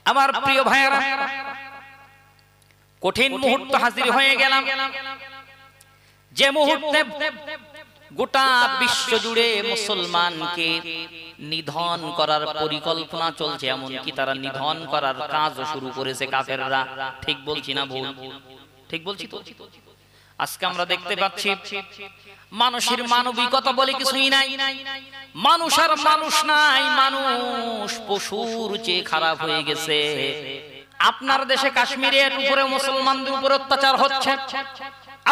আমার প্রিয় ভাইয়েরা, কঠিন মুহূর্ত হাজির হয়ে গেলাম, যে মুহূর্তে গোটা বিশ্ব জুড়ে মুসলমানকে নিধন করার পরিকল্পনা চলছে, এমনকি তারা নিধন করার কাজও শুরু করেছে কাফেররা। ঠিক বলছি না ভুল? ঠিক বলছি তো? আজকে আমরা দেখতে পাচ্ছি মানুষের মানবিকতা বলে কিছুই নাই, মানুষ আর মানুষ নাই, মানুষ পশুর চেয়ে খারাপ হয়ে গেছে। আপনার দেশে কাশ্মীরের উপরে মুসলমানদের উপর অত্যাচার হচ্ছে,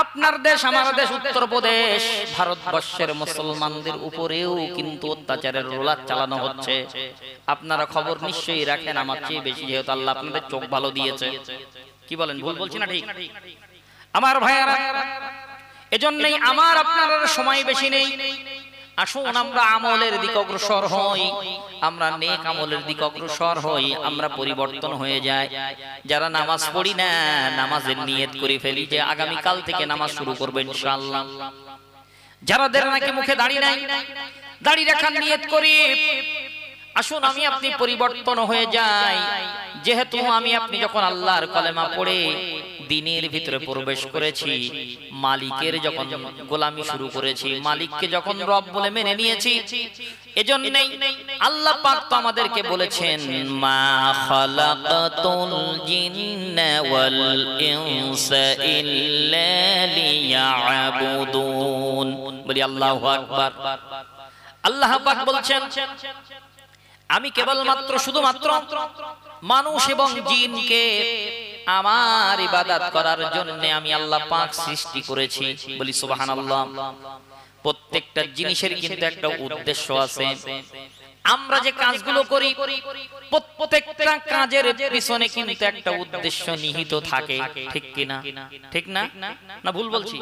আপনার দেশ আমার দেশ উত্তরপ্রদেশ ভারতবর্ষের মুসলমানদের উপরেও কিন্তু অত্যাচারের রোলার চালানো হচ্ছে। আপনারা খবর নিশ্চয়ই রাখেন আমার চেয়ে বেশি, যেহেতু আল্লাহ আপনাদের চোখ ভালো দিয়েছে। কি বলেন, ভুল বলছি না ঠিক? আমার ভাইয়েরা, এজন্যই আমার আপনার সময় বেশি নেই, আসুন আমরা আমলের দিকে অগ্রসর হই, আমরা নেক আমলের দিকে অগ্রসর হই, আমরা পরিবর্তন হয়ে যাই। যারা নামাজ পড়ি না, নামাজের নিয়ত করে ফেলি যে আগামী কাল থেকে নামাজ শুরু করব ইনশাআল্লাহ। যারাদের নাকি মুখে দাড়ি নাই, দাড়ি রাখার নিয়ত করি। আসুন আমি আপনি পরিবর্তন হয়ে যাই, যেহেতু আমি আপনি যখন আল্লাহর কলেমা পড়ে দ্বীনের ভিতরে প্রবেশ করেছি, মালিকের যখন গোলামি শুরু করেছি, মালিককে যখন রব বলে মেনে নিয়েছি, এজন্যই আল্লাহ পাক তো আমাদেরকে বলেছেন মা খালাকাতুল জিন্না ওয়াল ইনসা ইল্লা লিয়াবুদুন। বলি আল্লাহু আকবার। আল্লাহ পাক বলছেন আমি কেবলমাত্র শুধুমাত্র মানুষ এবং জিনকে আমার ইবাদত করার জন্য আমি আল্লাহ পাক সৃষ্টি করেছি। বলি সুবহানাল্লাহ। প্রত্যেকটা জিনিসের কিন্তু একটা উদ্দেশ্য আছে। আমরা যে কাজগুলো করি, প্রত্যেকটা কাজের পিছনে কিন্তু একটা উদ্দেশ্য নিহিত থাকে, ঠিক কি না? ঠিক না? না ভুল বলছি?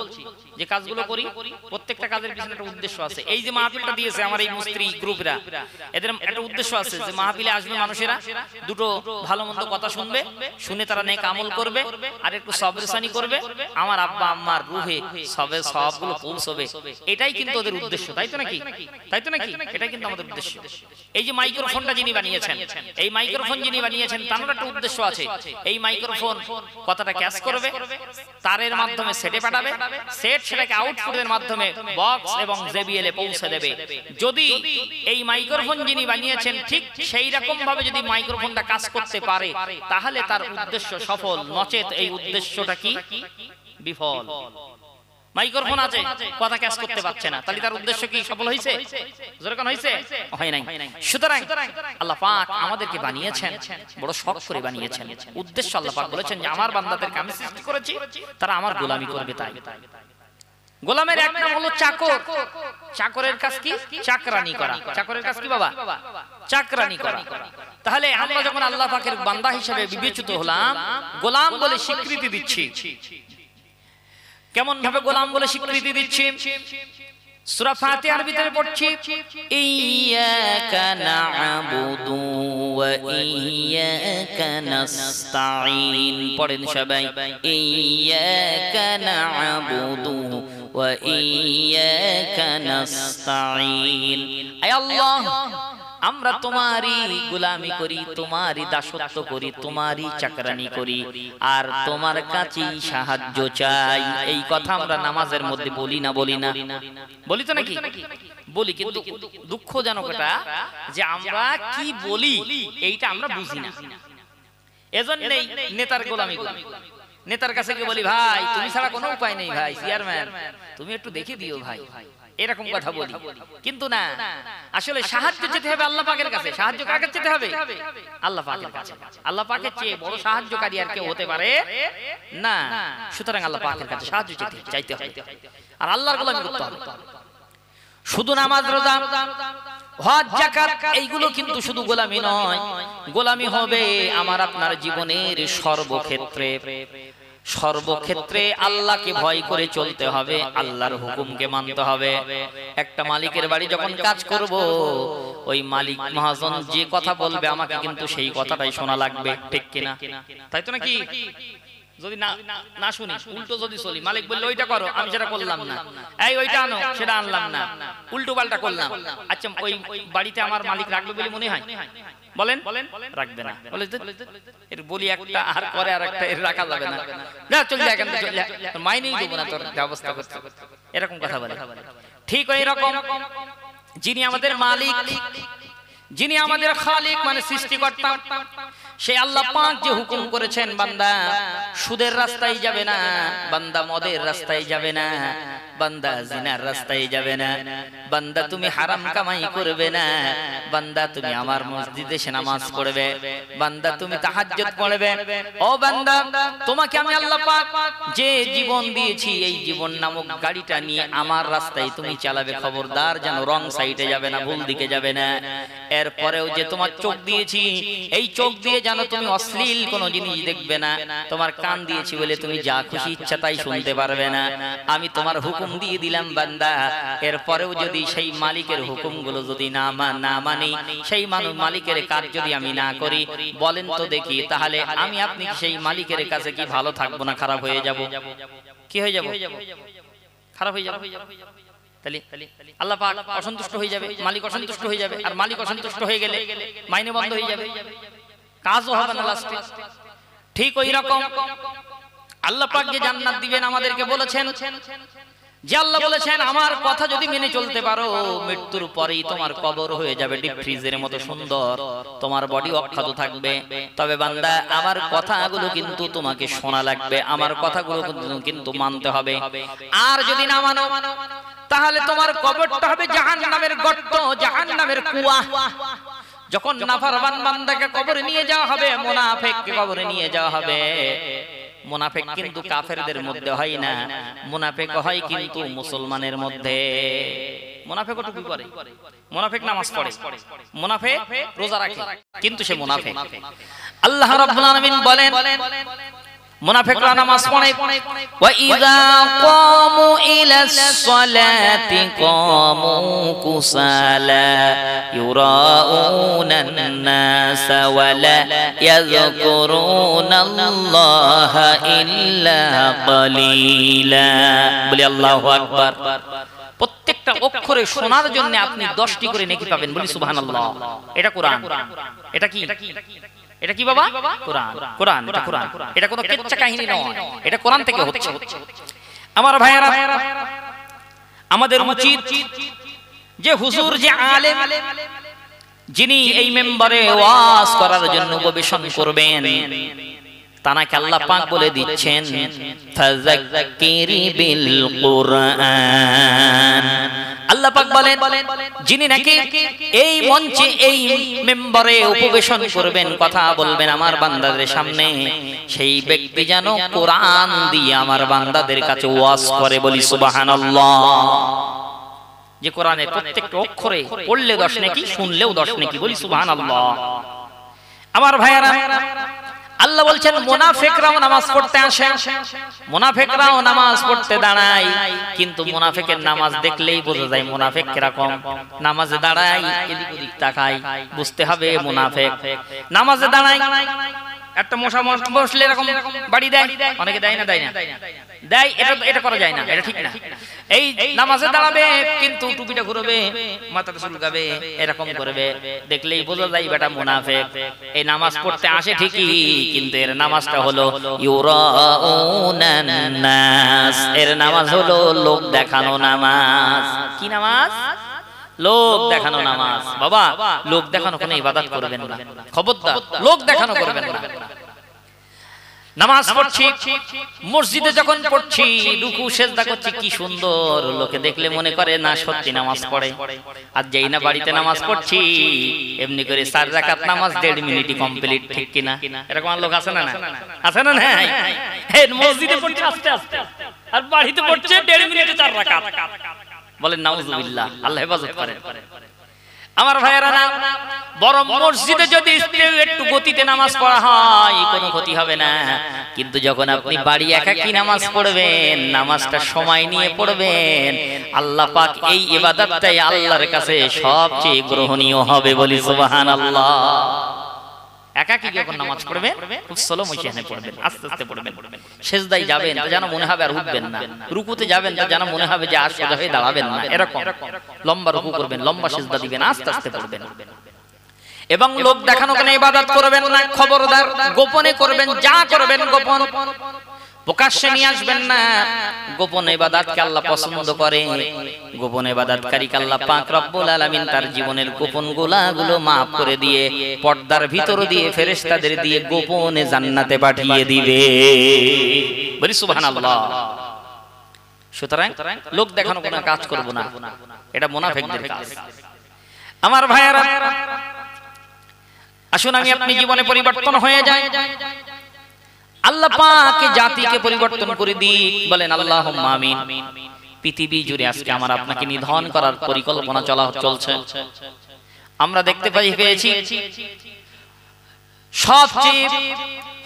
যে কাজগুলো করি প্রত্যেকটা কাজের পিছনে একটা উদ্দেশ্য আছে। এই যে মাহফিলটা দিয়েছে আমার এই মুস্ত্রি গ্রুপরা, এদের একটা উদ্দেশ্য আছে যে মাহফিলে আসবে মানুষেরা, দুটো ভালো মন্দ কথা শুনবে, শুনে তারা নেক আমল করবে আর একটু সবরসানি করবে, আমার আব্বা আম্মার রুহে সবগুলো পৌঁছবে। এটাই কিন্তু ওদের উদ্দেশ্য, তাই তো নাকি? তাই তো নাকি? এটাই কিন্তু আমাদের উদ্দেশ্য। এই যে মাইক্রোফোনটা যিনি বানিয়েছেন, এই মাইক্রোফোন যিনি বানিয়েছেন, তার একটা উদ্দেশ্য আছে। এই মাইক্রোফোন কথাটা ক্যাচ করবে, তারের মাধ্যমে সেটে পাঠাবে, সেট সেটাকে আউটপুটের মাধ্যমে বক্স এবং জেবিএল এ পৌঁছে দেবে। যদি এই মাইক্রোফোন যিনি বানিয়েছেন ঠিক সেই রকম ভাবে যদি মাইক্রোফোনটা কাজ করতে পারে, তাহলে তার উদ্দেশ্য সফল, নচেত এই উদ্দেশ্যটা কি? বিফল। মাইক্রোফোন আছে, কথা ক্যাচ করতে পারছে না, তাহলে তার উদ্দেশ্য কি সফল হয়েছে? যেরকম হয়েছে হয় নাই। সুতরাং আল্লাহ পাক আমাদেরকে বানিয়েছেন, বড় শখ করে বানিয়েছেন। উদ্দেশ্য আল্লাহ পাক বলেছেন যে আমার বান্দাদেরকে আমি সৃষ্টি করেছি, তারা আমার গোলামি করবে। তাই গোলামের এক নাম হলো চাকর। চাকরের কাজ কি? চাকরানি করা। চাকরের কাজ কি বাবা? চাকরানি করা। তাহলে আমরা যখন আল্লাহ পাকের বান্দা হিসেবে বিবেচিত হলাম, গোলাম বলে স্বীকৃতি দিচ্ছি। কেমন ভাবে গোলাম বলে স্বীকৃতি দিচ্ছি? সূরা ফাতিহার ভিতরে পড়ছি ইয়্যাকা না'বুদু ওয়া ইয়্যাকা নাস্তাঈন। পড়েন সবাই ইয়্যাকা না'বুদু ওয়া ইয়্যাকা নাস্তাঈন। আয় আল্লাহ, আমরা তোমারই গোলামি করি, তোমারই দাসত্ব করি, তোমারই চাকরানি করি, আর তোমার কাছেই সাহায্য চাই। এই কথা আমরা নামাজের মধ্যে বলি না? বলি না? বলি তো নাকি? বলি, কিন্তু দুঃখজনক এটা যে আমরা কি বলি এইটা আমরা বুঝি না। এজন্যই নেতার গোলামি করি। নেতার কাছে গিয়ে বলি ভাই তুমি ছাড়া কোনো উপায় নেই, ভাই চেয়ারম্যান তুমি একটু দেখে দিও ভাই, এরকম কথা বলি। কিন্তু না, আসলে সাহায্য যেতে হবে আল্লাহ পাকের কাছে। সাহায্য কার কাছে যেতে হবে? আল্লাহ পাকের কাছে। আল্লাহ পাকের চেয়ে বড় সাহায্যকারী আর কেউ হতে পারে না। সুতরাং আল্লাহ পাকের কাছে সাহায্য চাইতে হবে আর আল্লাহর গোলামি করতে হবে। শুধু নামাজ, রোজা, হজ, যাকাত এইগুলো কিন্তু শুধু গোলামি নয়। গোলামি হবে আমার আপনার জীবনের সর্বক্ষেত্রে। সর্বক্ষেত্রে আল্লাহকে ভয় করে চলতে হবে, আল্লাহর হুকুমকে মানতে হবে। একটা মালিকের বাড়ি যখন কাজ করব, ওই মালিক মহাজন যে কথা বলবে আমাকে কিন্তু সেই কথাটাই শোনা লাগবে, ঠিক কিনা? তাই তো নাকি? যদি না না শুনি, উল্টো যদি চলি, মালিক বলল ওইটা করো, আমি সেটা করলাম না, এই ওইটা আনো, সেটা আনলাম না, উল্টো পাল্টা করলাম, আচ্ছা ওই বাড়িতে আমার মালিক রাখবে বলে মনে হয়? বলেন রাখবে না। বলে এর বলি একটা আর করে আর একটা, এর রাখা যাবে না, না চল যা এখান থেকে, চল যা, মাইনেই দেবো না তোর ব্যবস্থা করতে, এরকম কথা বলে। ঠিক ওই রকম যিনি আমাদের মালিক, যিনি আমাদের খালিক মানে সৃষ্টিকর্তা, সেই আল্লাহ পাক যে হুকুম করেছেন বান্দা সুদের রাস্তায় যাবে না, বান্দা মদের রাস্তায় যাবে না, বান্দা জিনার রাস্তায় যাবে না, বান্দা তুমি হারাম কামাই করবে না, বান্দা তুমি আমার মসজিদে এসে নামাজ পড়বে, বান্দা তুমি তাহাজ্জুদ পড়বে। ও বান্দা, তোমাকে আমি আল্লাহ পাক যে জীবন দিয়েছি, এই জীবন নামক গাড়িটা নিয়ে আমার রাস্তায় তুমি চালাবে, খবরদার যেন রং সাইডে যাবে না, ভুল দিকে যাবে না। এরপরেও যে তোমার চোখ দিয়েছি, এই চোখ দিয়ে যেন তুমি অশ্লীল কোনো জিনিস দেখবে না, তোমার কান দিয়েছি বলে তুমি যা খুশি ইচ্ছা তাই শুনতে পারবে না। আমি তোমার হুকুম দিয়ে দিলাম বান্দা, এরপরেও যদি সেই মালিকের হুকুমগুলো যদি না মানি, সেই মালিকের কাজ যদি আমি না করি, বলেন তো দেখি তাহলে আমি আপনি সেই মালিকের কাছে কি ভালো থাকবো না খারাপ হয়ে যাব? কি হয়ে যাব? খারাপ হয়ে যাব। তাহলে আল্লাহ পাক অসন্তুষ্ট হয়ে যাবে, মালিক অসন্তুষ্ট হয়ে যাবে, আর মালিক অসন্তুষ্ট হয়ে গেলে মাইনে বন্ধ হয়ে যাবে, কাজও হবে না লাস্টে। ঠিক ওই রকম আল্লাহ পাক যে জান্নাত দিবেন আমাদেরকে বলেছেন, যে আল্লাহ বলেছেন আমার কথা যদি মেনে চলতে পারো, মৃত্যুর পরেই তোমার কবর হয়ে যাবে ডিপ ফ্রিজের মতো সুন্দর, তোমার বডি অক্ষত থাকবে। তবে বান্দা আমার কথাগুলো কিন্তু তোমাকে শোনা লাগবে, আমার কথাগুলো কিন্তু মানতে হবে। আর যদি না মানো তাহলে তোমার কবরটা হবে জাহান্নামের গর্ত, জাহান্নামের কুয়া। যখন নাফরমান বান্দাকে কবরে নিয়ে যাওয়া হবে, মুনাফিককে কবরে নিয়ে যাওয়া হবে, মুনাফিক কিন্তু কাফেরদের মধ্যে হয় না, মুনাফিক হয় কিন্তু মুসলমানের মধ্যে। মুনাফিক টুপি পরে, মুনাফিক নামাজ পড়ে, মুনাফিক রোজা রাখে, কিন্তু সে মুনাফিক। আল্লাহ রাব্বুল আলামিন বলেন মুনাফিকরা নামাজ পড়ে, ওয়া ইযা ক্বামু ইলাস সালাতি ক্বামু কুসালা ইউরাউনান নাস ওয়া লা ইয়াযকুরুনাল্লাহা ইল্লা ক্বালিলা। বলি আল্লাহু আকবার। প্রত্যেকটা অক্ষরে শোনার জন্য আপনি 10টি করে নেকি পাবেন, বলি সুবহানাল্লাহ। এটা কোরআন। এটা কি? এটা কি বাবা? কোরআন। কোরআন, এটা কোরআন, এটা কোনো কেচ্চা কাহিনী নয়, এটা কোরআন থেকে হচ্ছে। আমার ভাইয়েরা, আমাদের উচিত যে হুজুর, যে আলেম, যিনি এই মেম্বারে ওয়াজ করার জন্য উপবেশন করবেন, তানাকে আল্লাহ পাক বলে দিচ্ছেন ফাযাক্কিরি বিল কুরআন। আল্লাহ পাক বলেন যিনি নাকি এই মঞ্চে এই মেম্বারে উপবেশন করবেন, কথা বলবেন আমার বান্দাদের সামনে, সেই ব্যক্তি যেন কোরআন দিয়ে আমার বান্দাদের কাছে ওয়াজ করে, বলি সুবহানাল্লাহ। যে কোরআনের প্রত্যেকটা অক্ষরে পড়লে 10 নেকি, শুনলেও 10 নেকি, বলি সুবহানাল্লাহ। আমার ভাইয়েরা, আল্লাহ বলছেন মুনাফিকরাও নামাজ পড়তে আসে, মুনাফিকরাও নামাজ পড়তে দাঁড়ায়, কিন্তু মুনাফিকের নামাজ দেখলেই বোঝা যায় মুনাফিক কিরকম। নামাজে দাঁড়ায়, এদিক ওদিক তাকায়, বুঝতে হবে মুনাফিক। নামাজে দাঁড়ায়, একটা মশা বসলে এরকম বাড়ি দেয়, অনেকে দেয় না, দেয় না, দেয়, এটা করা যায় না, এটা ঠিক না। এই নামাজে দাঁড়াবে কিন্তু টুপিটা ঘুরবে, মাথাটা চুলকাবে, এরকম করবে, দেখলেই বোঝা যায় বেটা মুনাফিক। এই নামাজ পড়তে আসে ঠিকই, কিন্তু এর নামাজটা হলো ইউরাউনান নাস, এর নামাজ হলো লোক দেখানো নামাজ। কি নামাজ? লোক দেখানো নামাজ। বাবা, লোক দেখানো কোনো ইবাদত করবেন না, খবরদার, লোক দেখানো করবেন না। নামাজ পড়ছি, মসজিদে যখন পড়ছি, রুকু সেজদা করছি, কি সুন্দর, লোকে দেখলে মনে করে না সত্যি নামাজ পড়ে। আর যেই না বাড়িতে নামাজ পড়ছি, এমনি করে 4 রাকাত নামাজ 1.5 মিনিটই কমপ্লিট, ঠিক কিনা? এরকম লোক আছে না? আছে না? নাই। মসজিদে পড়ছে আস্তে আস্তে, আর বাড়িতে পড়ছে 1.5 মিনিটে 4 রাকাত। বলেন নাউজুবিল্লাহ, আল্লাহ হেফাজত করেন। আমার ভাইয়েরা, না বরং মসজিদে যদি একটু গতিতে নামাজ পড়া হয় কোনো ক্ষতি হবে না, কিন্তু যখন আপনি বাড়ি একাকী নামাজ পড়বেন, নামাজটা সময় নিয়ে পড়বেন, আল্লাহ পাক এই ইবাদতটাই আল্লাহর কাছে সবচেয়ে গ্রহণীয় হবে, বলি সুবহানাল্লাহ। একাকী যখন নামাজ পড়বেন খুব স্লো মোশনে পড়বেন, আস্তে আস্তে পড়বেন। সেজদায় যাবেন তো যেন মনে হবে আর উঠবেন না, রুকুতে যাবেন তো যেন মনে হবে যে আর সোজা হয়ে দাঁড়াবেন না, এরকম লম্বা রুকু করবেন, লম্বা সেজদা দিবেন, আস্তে আস্তে পড়বেন। এবং লোক দেখানো কেন ইবাদত করবেন না, খবরদার গোপনে করবেন, যা করবেন গোপন, প্রকাশ্যে নিয়ে আসবেন না। গোপন ইবাদতকে আল্লাহ পছন্দ করে, গোপন ইবাদতকারীকে আল্লাহ পাক রব্বুল আলামিন তার জীবনের গোপন গুনাহগুলো maaf করে দিয়ে পর্দার ভিতর দিয়ে ফেরেশতাদের দিয়ে গোপনে জান্নাতে পাঠিয়ে দিবে। বলি সুবহানাল্লাহ। সুতরাং লোক দেখানো কোনো কাজ করব না, এটা মুনাফিকদের কাজ। আমার ভাইয়েরা, আসুন আমি আপনি জীবনে পরিবর্তন হয়ে যায়, আল্লাহ পাক জাতিকে পরিবর্তন করে দিক, বলেন আল্লাহুম্মা আমিন। পৃথিবী জুড়ে আজকে আমার আপনাকে নিধন করার পরিকল্পনা চলছে। আমরা দেখতে পেয়েছি সবচেয়ে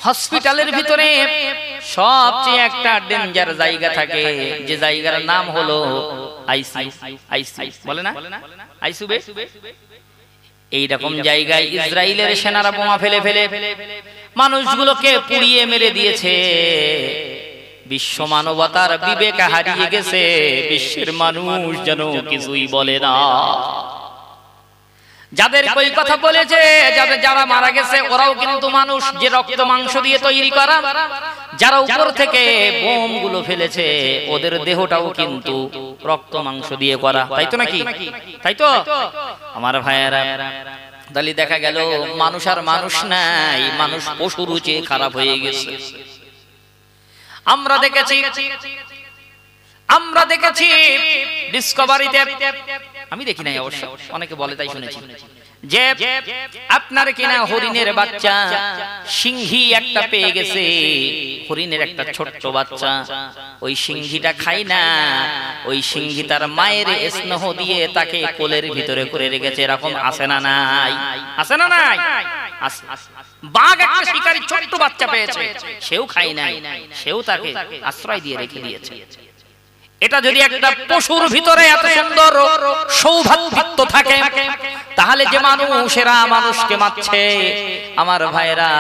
হসপিটালের ভিতরে সবচেয়ে একটা ডেঞ্জার জায়গা থাকে, যে জায়গার নাম হলো আইসিইউ, বলে না আইসিইউ। এইরকম জায়গায় ইসরায়েলের সেনারা বোমা ফেলে ফেলে মানুষগুলোকে পুড়িয়ে মেরে দিয়েছে। বিশ্ব মানবতার বিবেক হারিয়ে গেছে, বিশ্বের মানুষ যেন কিছুই বলে না। যাদের কই কথা বলেছে, যারা মারা গেছে ওরাও কিন্তু মানুষ, যে রক্ত মাংস দিয়ে তৈরি করা। যারা উপর থেকে বোম গুলো ফেলেছে ওদের দেহটাও কিন্তু রক্ত মাংস দিয়ে করা, তাই তো নাকি? তাই তো আমার ভাইয়েরা, তাহলে দেখা গেল মানুষ আর মানুষ নাই, মানুষ পশুর চেয়ে খারাপ হয়ে গেছে। আমরা দেখেছি ডিসকভারিতে, আমি দেখি নাই অবশ্য, অনেকে বলে তাই শুনেছি, যে আপনার কিনা হরিণের বাচ্চা সিংহী একটা পেয়ে গেছে, হরিণের একটা ছোট্ট বাচ্চা, ওই সিংহীটা খায় না, ওই সিংহী তার মায়ের স্নেহ দিয়ে তাকে কোলের ভিতরে করে রেখেছে। এরকম আছে না নাই? আছে না নাই? বাঘ একটা শিকারী ছোট্ট বাচ্চা পেয়েছে, সেও খায় নাই, সেও তাকে আশ্রয় দিয়ে রেখে দিয়েছে। এটা যদি একটা পশুর ভিতরে এত সুন্দর সৌভাগ্য থাকে, তাহলে যে মানুষেরা মানুষকে মারছে, আমার ভাইরা,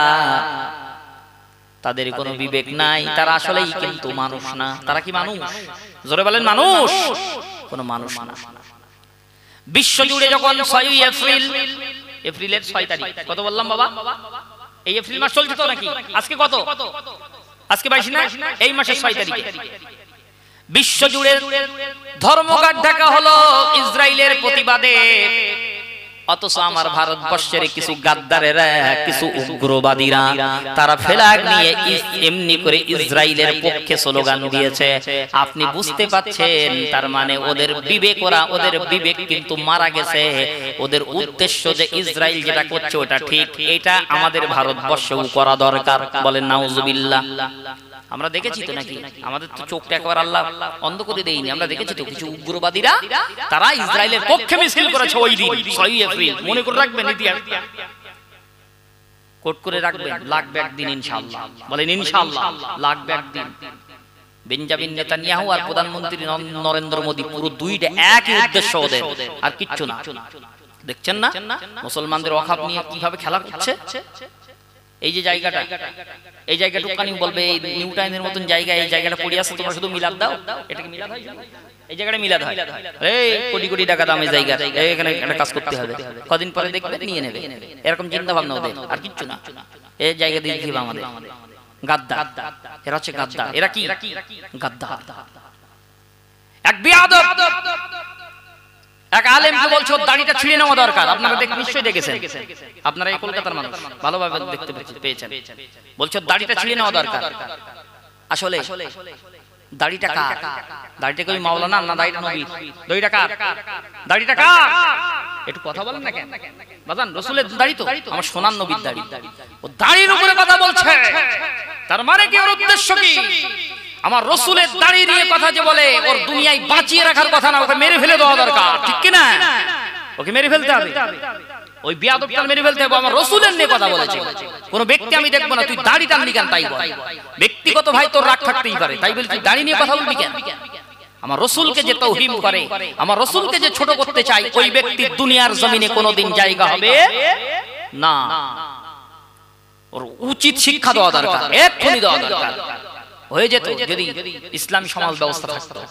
তাদের কোনো বিবেক নাই, তারা আসলেই কিন্তু মানুষ না। তারা কি মানুষ? জোরে বলেন মানুষ? কোন মানুষ না। বিশ্ব জুড়ে যখন 6 এপ্রিল, এপ্রিলের 6 তারিখ, কত বললাম বাবা? এই এপ্রিল মাস চলছে তো নাকি? আজকে কত? আজকে 22 না? এই মাসের 6 তারিখে বিশ্ব জুড়ে ধর্মঘট ডাকা হলো ইসরায়েলের প্রতিবাদে। অথচ আমার ভারতবর্ষের কিছু গাদ্দারেরা, কিছু উগ্রবাদীরা, তারা ফ্ল্যাগ নিয়ে এমনি করে ইসরায়েলের পক্ষে স্লোগান দিয়েছে। আপনি বুঝতে পাচ্ছেন, তার মানে ওদের বিবেক, ওদের বিবেক কিন্তু মারা গেছে। ওদের উদ্দেশ্য যে ইসরায়েল যেটা করছে ওটা ঠিক, এটা আমাদের ভারতবর্ষেও করা দরকার। বলেন নাউজুবিল্লাহ। আমরা দেখেছি তো নাকি? আমাদের তো চোখটা একবার আল্লাহ অন্ধ করে দেয়নি। আমরা দেখেছি তো কিছু উগ্রবাদীরা তারা ইসরায়েলের পক্ষে মিছিল করেছে ওই দিন 6 এপ্রিল। মনে করে রাখবেন, ইতিহাস কোট করে রাখবেন, লাগবে একদিন ইনশাআল্লাহ। বলেন ইনশাআল্লাহ লাগবে একদিন। বেঞ্জামিন নেতানিয়াহু আর প্রধানমন্ত্রী নরেন্দ্র মোদী, পুরো দুইটা একই উদ্দেশ্য ওদের, আর কিচ্ছু না। দেখছেন না মুসলমানদের অভাব নিয়ে কিভাবে খেলা করছে? এই যে জায়গাটা, এই জায়গাটুকানি বলবে এই নিউ টাইমের মতন জায়গা, এই জায়গাটা পড়ে আছে, তোমরা শুধু মিলাদ দাও। এটাকে মিলাদ হয়? এই জায়গাটা মিলাদ হয়। এই কোটি কোটি টাকা দামের জায়গা, এখানে একটা কাজ করতে হবে, কদিন পরে দেখবে নিয়ে নেবে, এরকম চিন্তা ভাবনা ওদের, আর কিচ্ছু না। এই জায়গা দিয়ে কি আমাদের গাদ্দার, এরা হচ্ছে গাদ্দার। এরা কি গাদ্দার? এক বিয়াদব এক আলেমকে বলছো দাড়িটা ছিঁড়ে নেওয়া দরকার। আপনারা নিশ্চয়ই দেখেছেন, আপনারা এই কলকাতার মানুষ ভালোভাবে দেখতে পেয়েছেন। বলছো দাড়িটা ছিঁড়ে নেওয়া দরকার। আসলে দাড়িটা কার? দাড়িটা কি মাওলানা না দাড়িটা নবী? দাড়িটা কার? দাড়িটা কার? একটু কথা বলেন না কেন বাজান? রাসূলের দাড়ি তো, আমার সোনার নবীর দাড়ি। ও দাড়ির উপরে কথা বলছে, তার মানে কি? ওর উদ্দেশ্য কি? আমার রাসূলের দাড়ি নিয়ে কথা যে বলে, ওর দুনিয়ায় বাঁচিয়ে রাখার কথা না, ওকে মেরে ফেলে দেওয়া দরকার, ঠিক কি না? ওকে মেরে ফেলতে হবে, ওই বিয়াদবটা মেরে ফেলতে হবে। আমার রাসূলের নিয়ে কথা বলেছে, কোন ব্যক্তি আমি দেখব না তুই দাড়ি টানলি কেন তাই বল। ব্যক্তিগত ভাই তোর রাগ থাকতেই পারে, তাই বলি তুই দাড়ি নিয়ে কথা বলবি কেন? আমার রাসূলকে যে তাওহীন করে, আমার রাসূলকে যে ছোট করতে চায়, ওই ব্যক্তির দুনিয়ার জমিনে কোনোদিন জায়গা হবে না। ওর উচিত শিক্ষা দেওয়া দরকার, এক্ষুনি দেওয়া দরকার। হয়ে যেত যদি ইসলামী সমাজ ব্যবস্থা থাকতো।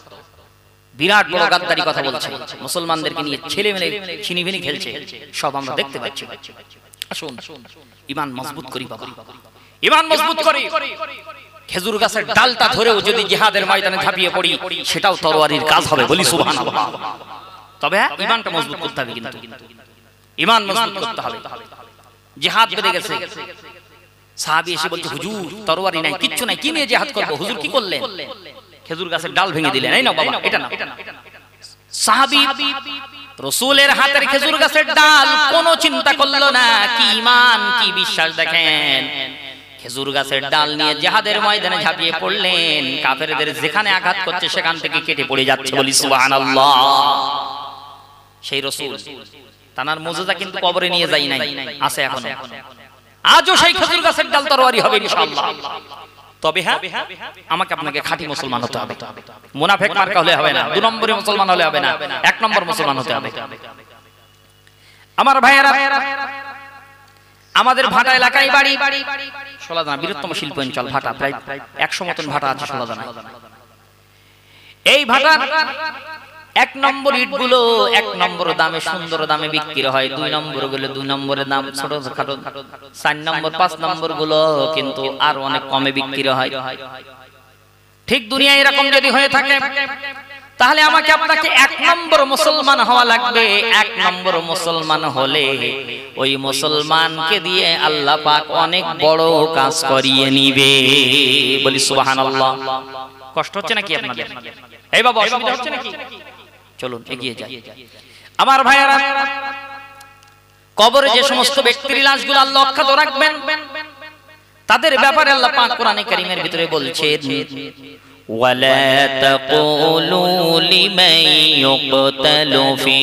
বিরাট বড় গাদ্দারি কথা বলছে, মুসলমানদেরকে নিয়ে ছেলে মেলে ছিনিভিনি খেলছে, সব আমরা দেখতে পাচ্ছি। আসুন ঈমান মজবুত করি বাবা, ঈমান মজবুত করি। খেজুর গাছের ডালটা ধরেও যদি জিহাদের ময়দানে ঝাঁপিয়ে পড়ি, সেটাও তরবারির কাজ হবে, বলি সুবহানাল্লাহ। তবে ঈমানটা মজবুত করতে হবে, কিন্তু ঈমান মজবুত করতে হবে। জিহাদ বেড়ে গেছে, সাহাবী এসে বলছে হুজুর তরবারি নাই, কিচ্ছু নাই, কি নিয়ে জিহাদ করব? হুজুর কি করলেন? খেজুর গাছের ডাল ভেঙে দিলেন। এই নাও বাবা, এটা না। সাহাবী রাসূলের হাতের খেজুর গাছের ডাল কোনো চিন্তা করলো না। কি ঈমান, কি বিশ্বাস দেখেন। খেজুর গাছের ডাল নিয়ে জিহাদের ময়দানে ঝাঁপিয়ে পড়লেন। কাফেরদের যেখানে আঘাত করছে সেখান থেকে কেটে পড়ে যাচ্ছে, বলি সুবহানাল্লাহ। সেই রাসূল তানার মুজিজা কিন্তু কবরে নিয়ে যাই নাই, আছে এখনো। আজও সেই খেজুর গাছের ডাল তরবারি হবে ইনশাআল্লাহ। তবে হ্যাঁ, আমাকে আপনাকে খাঁটি মুসলমান হতে হবে। মুনাফিক মার্কা হলে হবে না, 2 নম্বরে মুসলমান হলে হবে না, 1 নম্বর মুসলমান হতে হবে। আমার ভাইয়েরা, আমাদের ভাটা এলাকায় বাড়ি, সোলাদানা বৃহত্তম শিল্প অঞ্চল ভাটা, প্রায় 100 মতন ভাটা আছে সোলাদানায়। এই ভাটা 1 নম্বর ইটগুলো 1 নম্বর দামে, সুন্দর দামে বিক্রি হয়। 2 নম্বর গুলো 2 নম্বরের দাম, ছোট খাটো 4 নম্বর 5 নম্বর গুলো কিন্তু আর অনেক কমে বিক্রি হয়। ঠিক দুনিয়া এরকম যদি হয়ে থাকে, তাহলে আমাকে আপনাকে 1 নম্বর মুসলমান হওয়া লাগবে। 1 নম্বর মুসলমান হলে ওই মুসলমানকে দিয়ে আল্লাহ পাক অনেক বড় কাজ করিয়ে নিবে, বলি সুবহানাল্লাহ। কষ্ট হচ্ছে নাকি আপনাদের? এই বাবা, অসুবিধা হচ্ছে নাকি? চলুন এগিয়ে যাই। আমার ভাইয়েরা, কবরে যে সমস্ত ব্যক্তির লাশগুলো আল্লাহ অক্ষত রাখবেন, তাদের ব্যাপারে আল্লাহ পাক কোরআনে কারীমের ভিতরে বলছেন, ওয়ালা তাকুলু লিমান ইউকতালু ফি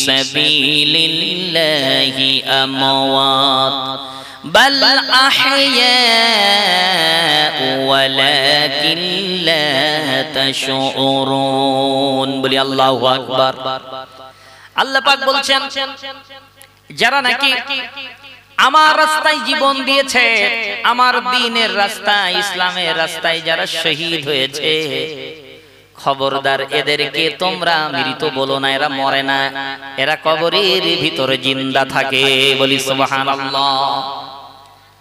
সাবিলিল্লাহি আমওয়াত বাল আহইয়া ওয়ালাকিন লা তাশউরুন, বলি আল্লাহু আকবার। আল্লাহ পাক বলছেন, যারা নাকি আমার রাস্তায় জীবন দিয়েছে, আমার দ্বীনের রাস্তায়, ইসলামের রাস্তায় যারা শহীদ হয়েছে, খবরদার এদেরকে তোমরা মৃত বলো না, এরা মরে না, এরা কবরের ভিতরে জিন্দা থাকে, বলি সুবহানাল্লাহ।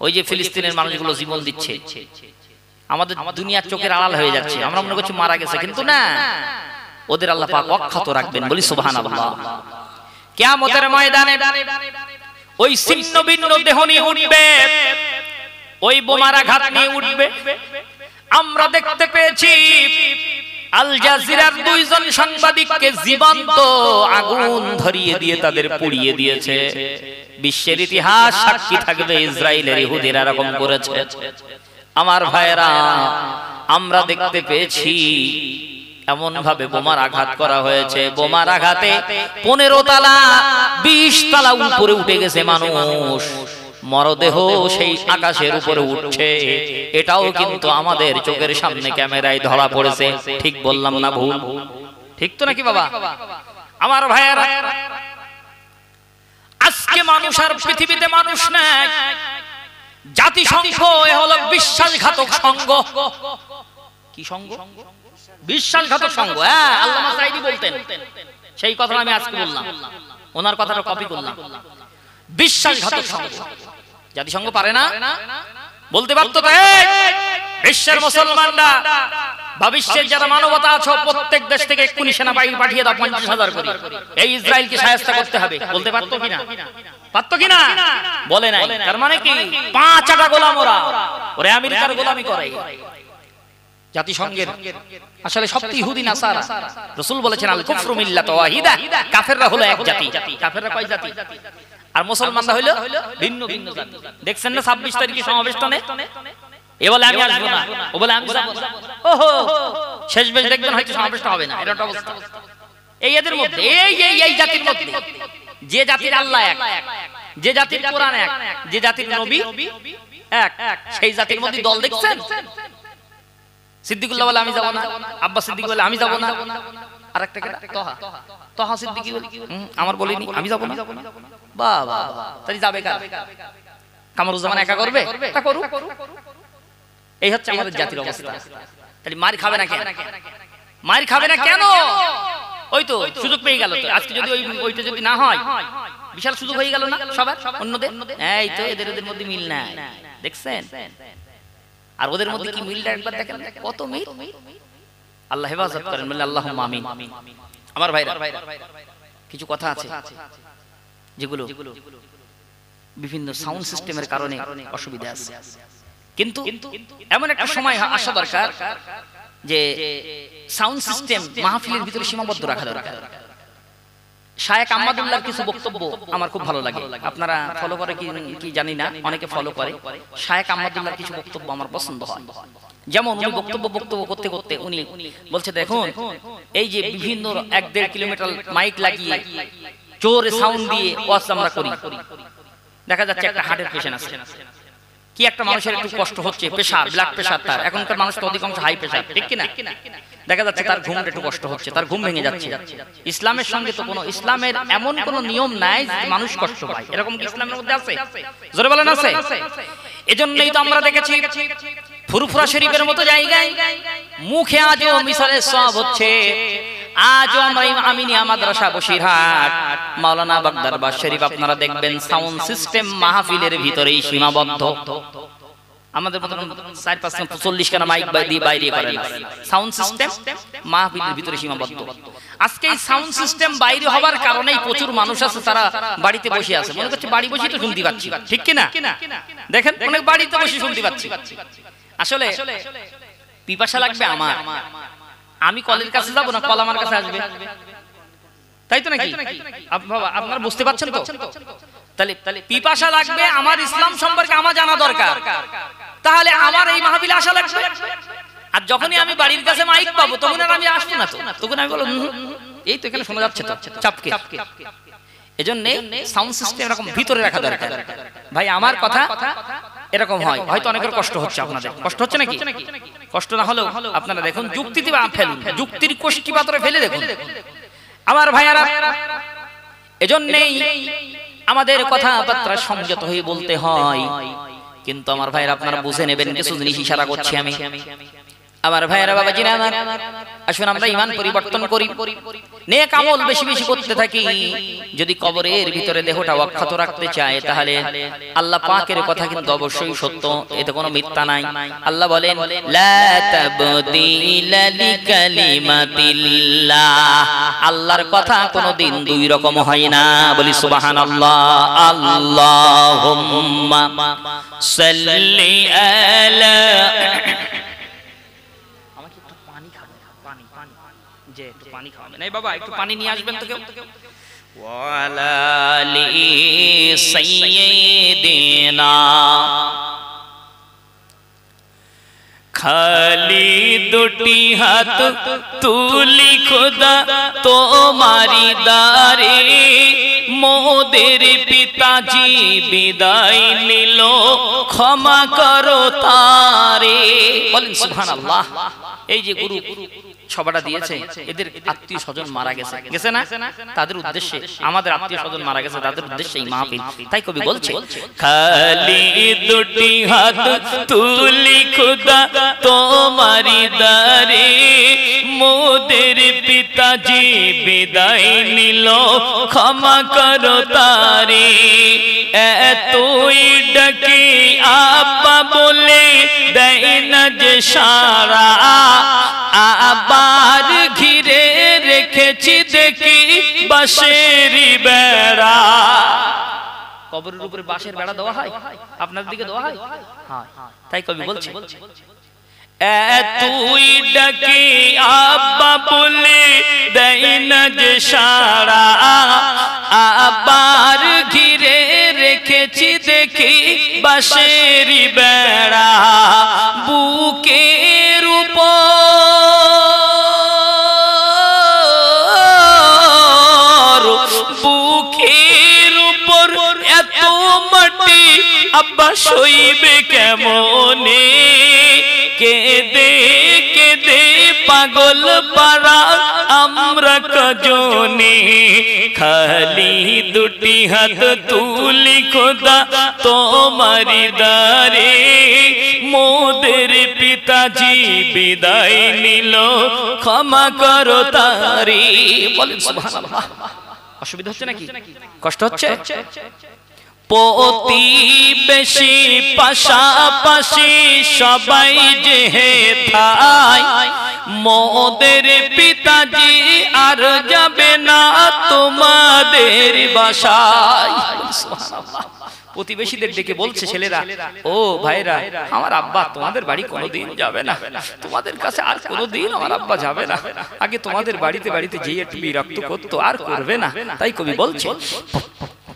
ওই যে ফিলিস্তিনের মানুষগুলো জীবন দিচ্ছে, আমাদের দুনিয়ার চোখের আড়াল হয়ে যাচ্ছে, আমরা মনে করছি মারা গেছে, কিন্তু না, ওদের আল্লাহ পাক অক্ষত রাখবেন, বলি সুবহানাল্লাহ। কিয়ামতের ময়দানে ওই ছিন্ন ভিন্ন দেহ নিয়ে উঠবে, ওই বোমার আঘাত নিয়ে উঠবে। আমরা দেখতে পেয়েছি আল জাজিরার 2 জন সাংবাদিককে জীবন্ত আগুন ধরিয়ে দিয়ে তাদের পুড়িয়ে দিয়েছে। বিশ্বের ইতিহাস সাক্ষী থাকবে, ইসরায়েলের ইহুদিরা এরকম করেছে। আমার ভাইয়েরা, আমরা দেখতে পেয়েছি এমন ভাবে বোমার আঘাত করা হয়েছে, বোমার আঘাতে 15 তলা 20 তলা উপরে উঠে গেছে মানুষ, মরদেহ সেই আকাশের উপরে উঠছে। এটাও কিন্তু আমাদের চোখের সামনে ক্যামেরায় ধরা পড়েছে। ঠিক বললাম না ভুল? ঠিক তো নাকি বাবা? আমার ভাইয়েরা, আজকে মানুষ আর পৃথিবীতে মানুষ নাই। জাতিসংঘ এ হলো বিশ্বাসঘাতক সংঘ। কি সংঘ? বিশ্বাসঘাতক সংঘ। হ্যাঁ, আল্লামা সাঈদী বলতেন, সেই কথা আমি আজকে বললাম, ওনার কথাটা কপি করলাম। বিশ্বাসঘাতক সংঘ। জাতিসংঘ পারে না বলতে, পারতো তো বিশ্বের মুসলমানরা বা বিশ্বের যারা মানবতা আছে, প্রত্যেক দেশ থেকে 1 সেনাবাহিনী পাঠিয়ে দাও, 50,000 করে, এই ইসরায়েলকে শায়েস্তা করতে হবে, বলতে পারতো কিনা? পারতো কিনা? বলে নাই। তার মানে কি? 5 আটা গোলাম ওরা আমেরিকার গোলামি করে। জাতিসংঘের আসলে সব ইহুদি নাসারা। রাসূল বলেছেন, আল কুফরু মিল্লাতু ওয়াহিদা, কাফেররা হলো এক জাতি। কাফেররা কয় জাতি? আর মুসলমানরা হলো ভিন্ন ভিন্ন জাতি। দেখছেন না 26 তারিখে সমাবেশনে, এ বলে আমি আসবো না, ও বলে আমি যাব না। ওহো, শেষ বেশ দেখবেন হয়তো সমাবেশটা হবে না, এরকম অবস্থা। এই এদের মধ্যে, এই জাতির মধ্যে, যে জাতির আল্লাহ এক, যে জাতির কোরআন এক, যে জাতির নবী এক, সেই জাতির মধ্যে দল দেখছেন। সিদ্দিকুল্লাহ বলে আমি যাব না, আব্বাস সিদ্দিক বলে আমি যাব না, আরেকটা কে? তহা সিদ্দিকী বলে আমার বলিনি আমি যাব না। বাবা, তাই যাবে কার? কামরুজ্জামান একা করবে? তা করুক। এই হচ্ছে আমাদের জাতির অবস্থা। তাহলে মার খাবে না কেন? মার খাবে না কেন? ওই তো সুযোগ পেয়ে গেল তো। আজকে যদি ওইটা যদি না হয়, বিশাল সুযোগ হয়ে গেল না সবার অন্যদের। এই তো এদের মধ্যে মিল নাই, দেখছেন? আর ওদের মধ্যে কি মিলটা একবার দেখেন, কত মিল। আল্লাহ হেফাজত করেন, বলে আল্লাহুম্মা আমিন। আমার ভাইরা, কিছু কথা আছে যেগুলো বিভিন্ন সাউন্ড সিস্টেমের কারণে অসুবিধা আছে, কিন্তু এমন একটা সময় আসা দরকার যে সাউন্ড সিস্টেম মাহফিলের ভিতরে সীমাবদ্ধ রাখা দরকার। শায়েখ আহমদুল্লাহর কিছু বক্তব্য আমার খুব ভালো লাগে। আপনারা ফলো করে কি জানি না, অনেকে ফলো করে। শায়েখ আহমদুল্লাহর কিছু বক্তব্য আমার পছন্দ হয়। যেমন উনি বক্তব্য করতে করতে উনি বলছে, দেখুন এই যে বিভিন্ন 1-1.5 কিলোমিটার মাইক লাগিয়ে জোরে সাউন্ড দিয়ে ওয়াজ আমরা করি, দেখা যাচ্ছে একটা হার্টের পেশেন্ট আছে, কি একটা মানুষের একটু কষ্ট হচ্ছে, প্রেসার, ব্লাড প্রেসার তার, এখনকার মানুষ তো অধিকাংশ হাই প্রেসার, ঠিক কিনা? দেখা যাচ্ছে তার ঘুমটা একটু কষ্ট হচ্ছে, তার ঘুম ভেঙে যাচ্ছে। ইসলামের সঙ্গে তো কোনো, ইসলামের এমন কোনো নিয়ম নাই যে মানুষ কষ্ট পায়, এরকম কি ইসলামের মধ্যে আছে? জোরে বলেন আছে? এজন্যই তো আমরা দেখেছি ফুরফুরা শরীফের মতো জায়গায় মুখে আজও মিশরের সব হচ্ছে। আজও আমরা আমিনিয়া মাদ্রাসা বসিরহাট, মাওলানা বাগদারবাস শরীফ আপনারা দেখবেন সাউন্ড সিস্টেম মাহফিলের ভিতরেই সীমাবদ্ধ। আমাদের মত 4-5-40 খানা মাইক দিয়ে বাইরে করেন, সাউন্ড সিস্টেম মাহফিলের ভিতরে সীমাবদ্ধ। আজকে এই সাউন্ড সিস্টেম বাইরে হবার কারণেই প্রচুর মানুষ আছে তারা বাড়িতে বসে আছে, মনে করছে বাড়ি বসেই তো শুনতে পাচ্ছি, ঠিক কি না? দেখেন অনেক বাড়িতে বসে শুনতে পাচ্ছি। আসলে পিপাসা লাগবে আমার, আমি কলের কাছে যাব না, কল আমার কাছে আসবে, তাই তো নাকি? আপনারা বুঝতে পারছেন তো? তাহলে পিপাসা লাগবে আমার, ইসলাম সম্পর্কে আমার জানা দরকার, তাহলে আমার এই মাহফিলে আসা লাগবে। আর যখনই আমি বাড়ির কাছে মাইক পাবো তখন আর আমি আসবো না, তো তখন আমি বলবো এই তো এখানে শোনা যাচ্ছে তো চাপকে। এজন্য সাউন্ড সিস্টেম এরকম ভিতরে রাখা দরকার। ভাই আমার কথা এরকম হয়, হয়তো অনেকের কষ্ট হচ্ছে, আপনাদের কষ্ট হচ্ছে নাকি? কষ্ট না হলেও আপনারা দেখুন যুক্তিতে ফেলুন, যুক্তির কোষ্ঠী পাথরে ফেলে দেখুন আমার ভাইয়ারা। এজন্যই আমাদের কথাবার্তা সংযত হয়ে বলতে হয়। কিন্তু আমার ভাইয়েরা আপনারা বুঝে নেবেন, কিছু জিনিস ইশারা করছি আমি। আমার ভাইয়েরা, বাবাজিরা আমার, আসুন আমরা ঈমান পরিবর্তন করি, নেক আমল বেশি বেশি করতে থাকি। যদি কবরের ভিতরে দেহটা অক্ষত রাখতে চায় তাহলে আল্লাহ পাকের কথা কিন্তু অবশ্যই সত্য, এতে কোনো মিথ্যা নাই। আল্লাহ বলেন লা তাবদীলা লিকালিমাতিল্লাহ, আল্লাহর কথা কোনোদিন দুই রকম হয় না। বলি সুবহানাল্লাহ। আল্লাহুম্মা সাল্লি আলা, একটু পানি খাওয়াবেন। এই বাবা একটু পানি নিয়ে আসবেন তো কেউ। ওয়ালা আলি সাইয়্যিদিনা, খালি দুটি হাত তুলি খোদা তোমারি দারে, মোদের পিতাজি বিদায় নিল, ক্ষমা করো তারে। বলেন সুবহানাল্লাহ। এই যে গুরু সভাটা দিয়েছে, এদের আত্মীয় স্বজন মারা গেছে, গেছে না? তাদের উদ্দেশ্যে, আমাদের আত্মীয় স্বজন মারা গেছে তাদের উদ্দেশ্যে এই মাহফিল। তাই কবি বলছে খালি দুটি হাত তুলি খোদা তোমারি দারে, মোদের পিতাজি বিদায় নিল, ক্ষমা করো তারে। এতই ডাকে আব্বা বলে দেয় না যে সারা, আবার ঘিরে রেখেছি দেখি বাঁশের বেড়া। কবরের উপরে বাঁশের বেড়া দেওয়া হয়, আপনার দিকে দেওয়া হয়? তাই কবি বলছে এতই ডাকে আব্বা বলে দেয় না যে সারা, আবার ঘিরে রেখেছি দেখি বাঁশের বেড়া। বুকের উপর, বুকের উপর এত মাটি আব্বা সইবে কেমনে, কেঁদে কেঁদে পাগল পাগল পারা আমরা কজনে, খালি দুটি হাত তুলি খোদা তোমারি দ্বারে, মোদের পিতাজি বিদায় নিল ক্ষমা করো তারে। বলেন সুবহানাল্লাহ। অসুবিধা হচ্ছে নাকি, কষ্ট হচ্ছে? প্রতিবেশী পাশাপাশি সবাই যে থাই, মোদের পিতাজি আর যাবে না তোমাদের বাসায়। প্রতিবেশীদের ডেকে বলছে ছেলেরা, ও ভাইরা, আমার আব্বা তোমাদের বাড়ি কোনোদিন যাবে না, তোমাদের কাছে আর কোনোদিন আমার আব্বা যাবে না, আগে তোমাদের বাড়িতে বাড়িতে যেয়ে একটু বিরক্ত করতো, আর করবে না। তাই কবি বলছে,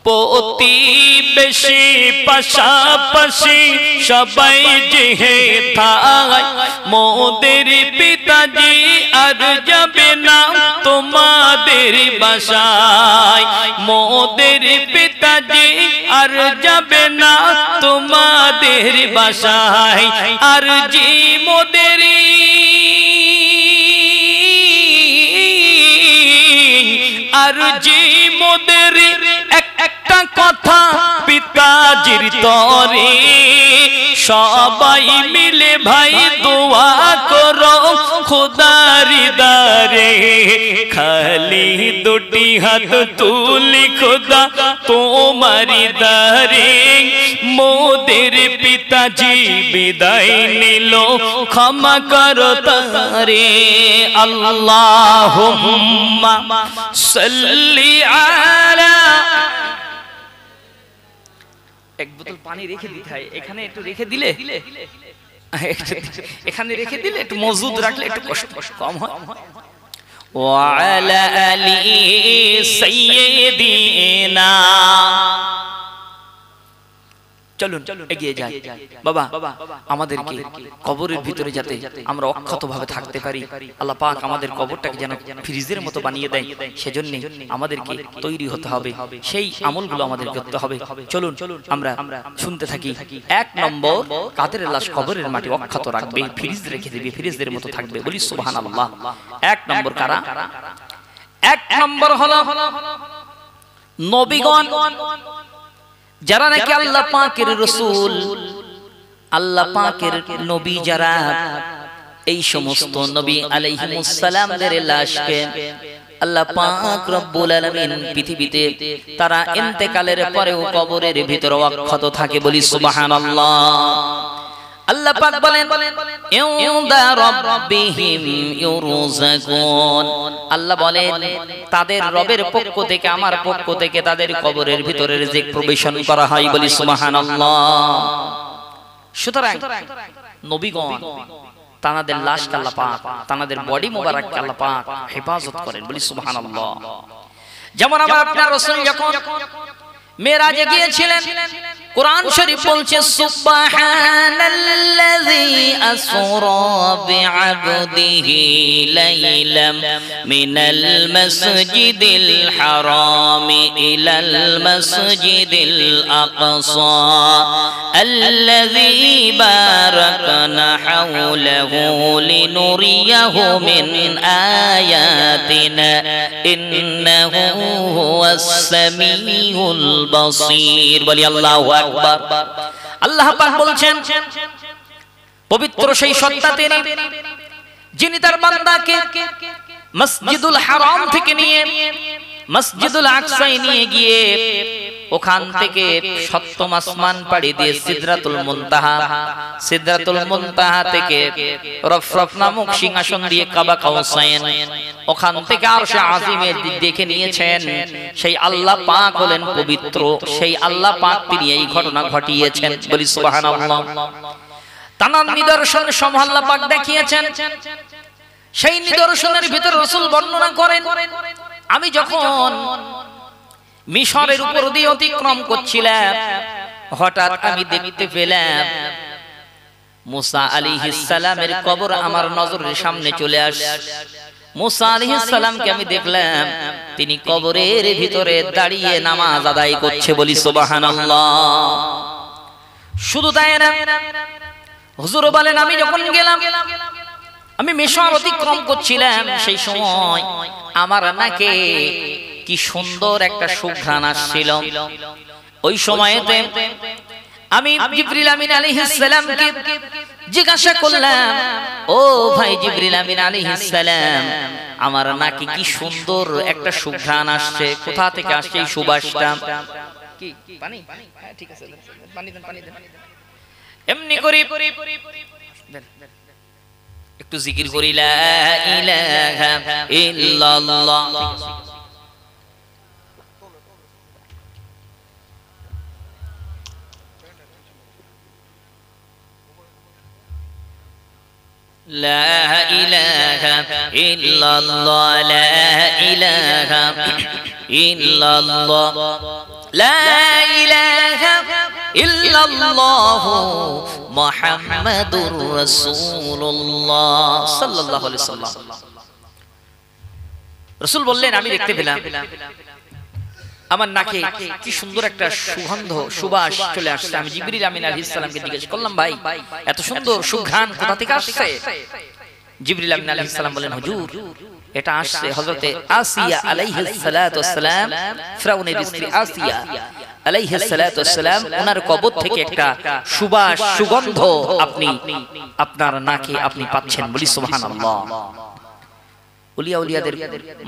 প্রতিবেশী পাশাপাশি সবাই যে থাই, মোদের পিতাজি আর যাবে না তোমাদের বাসায়, মোদের পিতাজি আর যাবে না তোমাদের বাসায়, আর জি মোদের আর জি মোদের একটা কথা পিতাজির তরে, সবাই মিলে ভাই দোয়া করো খোদার দারে, খালি দুটি হাত তুলি খোদা তোমারি দারে, মোদের পিতাজি বিদায় নিল ক্ষমা করো তারে। আল্লাহুম্মা সাল্লি আলা, এক বোতল পানি রেখে দিতে হয়, এখানে একটু রেখে দিলে, এখানে রেখে দিলে একটু মজুদ রাখলে একটু কষ্ট কম হয়। ওয়া আলা আলি সাইয়্যিদিনা, চলুন এগিয়ে যাই। বাবা, আমাদেরকে কবরের ভিতরে যাতে আমরা অক্ষত ভাবে থাকতে পারি, আল্লাহ পাক আমাদের কবরটাকে যেন ফ্রিজের মতো বানিয়ে দেয়, সেজন্য আমাদেরকে তৈরি হতে হবে, সেই আমলগুলো আমাদের করতে হবে। চলুন আমরা শুনতে থাকি। 1 নম্বর, কাদের লাশ কবরের মাটি অক্ষত রাখবে, ফ্রিজ রেখে দেবে, ফ্রিজের মতো থাকবে। বলি সুবহানাল্লাহ। 1 নম্বর কারা? 1 নম্বর হলো নবীগণ, যারা নাকি আল্লাহ পাকের রাসূল, আল্লাহ পাকের নবী যারা, এই সমস্ত নবী আলাইহিমুস সালামদের লাশকে আল্লাহ পাক রব্বুল আলামিন পৃথিবীতে তারা ইন্তেকালের পরেও কবরের ভিতরে অক্ষত থাকে। বলি সুবহানাল্লাহ। আল্লাহ পাক বলেন, ইনদা রাব্বিহিম ইউরযাকুন, আল্লাহ বলেন তাদের রবের পক্ষ থেকে, আমার পক্ষ থেকে তাদের কবরের ভিতরে রিজিক প্রবেশন করা হয়। বলি সুবহানাল্লাহ। সুতরাং নবীগণ তাদের লাশকে আল্লাহ পাক, তাদের বডি মোবারককে আল্লাহ পাক হেফাজত করেন। বলি সুবহানাল্লাহ। যেমন আমার আপনার রাসূল যখন মেরাজে গিয়েছিলেন, কুরআন শরীফ বলছে, সুবহানাল্লাযী আসরা বিআবদিহি লাইলাম মিনাল মাসজিদিল হারামি ইলাল মাসজিদিল আকসা আল্লাযী বারাকনা হাওলাহু লিনুরিয়াহু মিন আয়াতিনা ইন্নাহু হুয়াস সামিউল বাসীর। বলি আল্লাহু আকবার। আল্লাহ পাক বলছেন, পবিত্র সেই সত্তা তিনি, যিনি তার বান্দাকে মসজিদুল হারাম থেকে নিয়ে মসজিদুল আকসায় নিয়ে গিয়ে ওখান থেকে সপ্তম আসমান পাড়ি দিয়ে সিদরাতুল মুনতাহা, সিদরাতুল মুনতাহা থেকে রফরফ নামক সিংহাসন দিয়ে কাবা কাউসাইন, ওখান থেকে আরশে আজিমে দেখে নিয়েছেন। সেই আল্লাহ পাক হলেন পবিত্র, সেই আল্লাহ পাক তিনি এই ঘটনা ঘটিয়েছেন। বলি সুবহানাল্লাহ। তানার নিদর্শন সমূহ আল্লাহ পাক দেখিয়েছেন। সেই নিদর্শনের ভিতর রাসূল বর্ণনা করেন, আমি যখন মিশরের উপর দিয়ে অতিক্রম করছিলাম, হঠাৎ আমি দেখতে পেলাম মুসা আলাইহিস সালামের কবর আমার নজরের সামনে চলে আসে। মুসা আলাইহিস সালামকে আমি দেখলাম তিনি কবরের ভিতরে দাঁড়িয়ে নামাজ আদায় করছে। বলি সুবহানাল্লাহ। শুধু তাই না, হুজুর বলেন আমি যখন গেলাম আমি মিশর অতিক্রম করছিলাম, সেই সময় আমার নাকে কি সুন্দর একটা সুঘ্রাণ আসছিল। ওই সময়তে আমি জিবরিল আমিন আলাইহিস সালামকে জিজ্ঞাসা করলাম, ও ভাই জিবরিল আমিন আলাইহিস সালাম, আমার নাকি কি সুন্দর একটা সুঘ্রাণ আসছে, কোথা থেকে আসছে এই সুবাসটা? কি পানি? হ্যাঁ ঠিক আছে, পানি দেন, পানি দেন। এমনি করি একটু জিকির করি, লা ইলাহা ইল্লাল্লাহ। لا إله إلا الله لا إله إلا الله لا إله إلا الله محمد رسول الله صلى الله عليه وسلم। রাসূল বললেন, আমি দেখতে পেলাম আমার নাকে কি সুন্দর একটা সুগন্ধ সুবাস চলে আসছে। আমি জিবরিল আমিন আলাইহিস সালামকে জিজ্ঞেস করলাম, ভাই এত সুন্দর সুঘ্রাণ কোথা থেকে আসছে? জিবরিল আমিন আলাইহিস সালাম বলেন, হুজুর এটা আসছে হযরতে আসিয়া আলাইহিস সালাতু ওয়াস সালাম, ফিরাউনের স্ত্রী আসিয়া আলাইহিস সালাতু ওয়াস সালাম, ওনার কবর থেকে একটা সুবাস সুগন্ধ আপনি আপনার নাকে আপনি পাচ্ছেন। বলি সুবহানাল্লাহ। ওলিয়া উলিয়াদের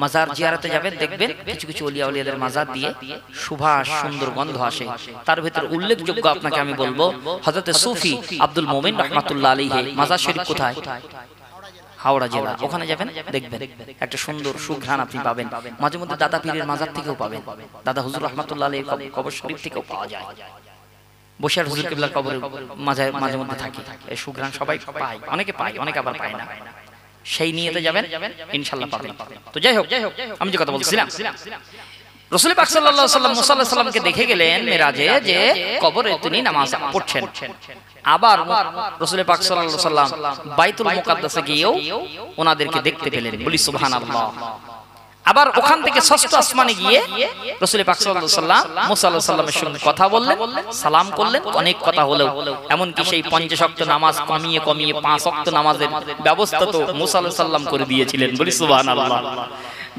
মাজার জিয়ারতে যাবেন, দেখবেন কিছু কিছু ওলিয়া উলিয়াদের মাজার দিয়ে সুবাস সুন্দর গন্ধ আসে। তার ভিতর উল্লেখযোগ্য আপনাকে আমি বলবো, হযরতে সুফি আব্দুল মোমিন রাহমাতুল্লাহ আলাইহি মাজার শরীফ কোথায়? হাওড়া জেলা। ওখানে যাবেন, দেখবেন একটা সুন্দর সুঘ্রাণ আপনি পাবেন। মাঝে মধ্যে দাদা পীরের মাজার থেকেও পাবেন, দাদা হুজুর রাহমাতুল্লাহ আলাইহি কবর শরীফ থেকেও পাওয়া যায়। বসিয়ার হুজুর কিবলার কবরে মাঝে মধ্যে থাকে এই সুঘ্রাণ, সবাই পায়, অনেকে পায়, অনেকে আবার পায় না। সেই নিয়েতে যাবেন, ইনশাআল্লাহ পাবেন। তো যাই হোক, আমি যে কথা বলছিলাম, রাসূল পাক সাল্লাল্লাহু আলাইহি ওয়াসাল্লাম মুসা আলাইহিস সালামকে দেখে গেলেন মেরাজে যে কবরে তিনি নামাজ পড়ছেন। আবার রাসূল পাক সাল্লাল্লাহু আলাইহি ওয়াসাল্লাম বাইতুল মুকাদ্দাসে গিয়েও ওনাদেরকে দেখতে পেলেন। বলি সুবহানাল্লাহ। আবার ওখান থেকে ষষ্ঠ আসমানে গিয়ে রাসূল পাক সাল্লাল্লাহু আলাইহি ওয়াসাল্লাম মুসা আলাইহিস সালামের সঙ্গে কথা বললেন, সালাম করলেন, অনেক কথা হলো। এমন কি সেই ৫ ওয়াক্ত নামাজ কমিয়ে ৫ ওয়াক্ত নামাজের ব্যবস্থা তো মুসা আলাইহিস সালাম করে দিয়েছিলেন। বলি সুবহানাল্লাহ।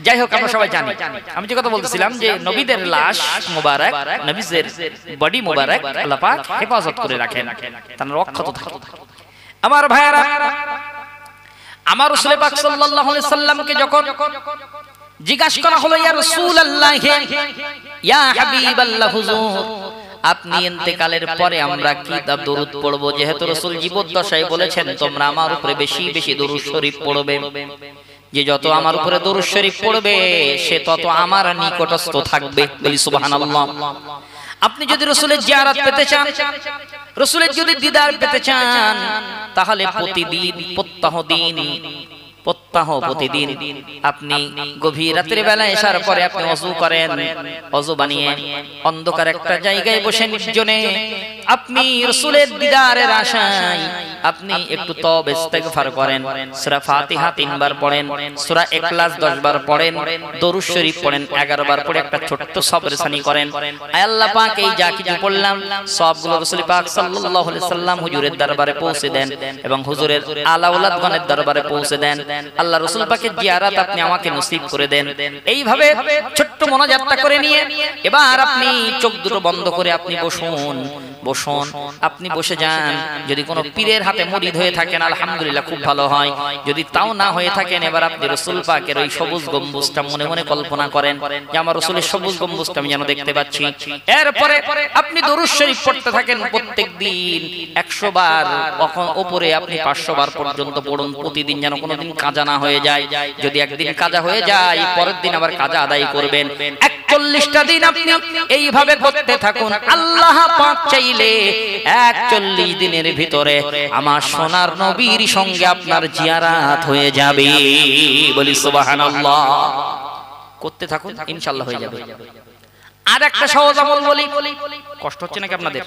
যাই হোক, আমরা সবাই জানি, আমি যে কথা বলতেছিলাম যে নবীদের লাশ মোবারক, নবীদের বডি মোবারক আল্লাহ পাক হেফাজত করে রাখেন, তারা রক্ষিত থাকে। আমার ভাইরা, আমার রাসূল পাক সাল্লাল্লাহু আলাইহি সাল্লামকে যখন জিজ্ঞাসা করা হলো, ইয়া রাসূলুল্লাহ, ইয়া হাবিবাল্লাহ, হুজুর আপনি ইন্তেকালের পরে আমরা কি দরুদ পড়ব? যেহেতু রাসূল জীবদ্দশায় বলেছেন তোমরা আমার উপরে বেশি বেশি দরুদ শরীফ পড়বে, যে যত আমার উপরে দরুদ শরীফ পড়বে সে তত আমার নিকটস্থ থাকবে। বলি সুবহানাল্লাহ। আপনি যদি রাসূলের জিয়ারত পেতে চান, রাসূলের যদি দিদার পেতে চান, তাহলে প্রতিদিন প্রতিদিন আপনি গভীর রাতের বেলা এসার পরে আপনি ওযু করেন, ওযু বানিয়ে অন্ধকার একটা জায়গায় বসে নির্জনে আপনি রাসূলের দিদারের আশায় আপনি একটু তওবা ইস্তেগফার করেন, সূরা ফাতিহা ৩ বার পড়েন, সূরা ইখলাস ১০ বার পড়েন, দরুদ শরীফ পড়েন ১১ বার পড়ে একটা ছোট্ট সবরসানি করেন। আয় আল্লাহ পাক, এই যা কিছু পড়লাম সবগুলো রাসূল পাক সাল্লাল্লাহু আলাইহি সাল্লাম হুজুরের দরবারে পৌঁছে দেন এবং হুজুরের আলা ওলাদগণের দরবারে পৌঁছে দেন। আল্লাহ রাসূল পাকের জিয়ারত আপনি আমাকে নসিব করে দেন। এইভাবে ছোট্ট মোনাজাতটা করে নিয়ে এবার আপনি চোখ দুটো বন্ধ করে আপনি বসুন, আপনি বসে যান। যদি কোনো পীরের হাতে মুরিদ হয়ে থাকেন আলহামদুলিল্লাহ, খুব ভালো হয়। যদি তাও না হয়ে থাকেন, এবার আপনি রাসূল পাকের ওই সবুজ গম্বুজটা মনে মনে কল্পনা করেন যে আমার রাসূলের সবুজ গম্বুজটা আমি যেন দেখতে পাচ্ছি। এরপরে আপনি দরুদ শরীফ পড়তে থাকেন প্রত্যেকদিন ১০০ বার, উপরে আপনি ৫০০ বার পর্যন্ত পড়ুন প্রতিদিন, যেন কোনোদিন কাজা না হয়ে যায়। যদি একদিন কাজা হয়ে যায়, পরের দিন আবার কাজা আদায় করবেন। ৪১টা দিন আপনি এইভাবে করতে থাকুন। আল্লাহ পাক চাইলে ৪১ দিনের ভিতরে আমার সোনার নবীর সঙ্গে আপনার জিয়ারত হয়ে যাবে। বলি সুবহানাল্লাহ। করতে থাকুন, ইনশাআল্লাহ হয়ে যাবে। আর একটা সহজ আমল বলি, কষ্ট হচ্ছে নাকি আপনাদের?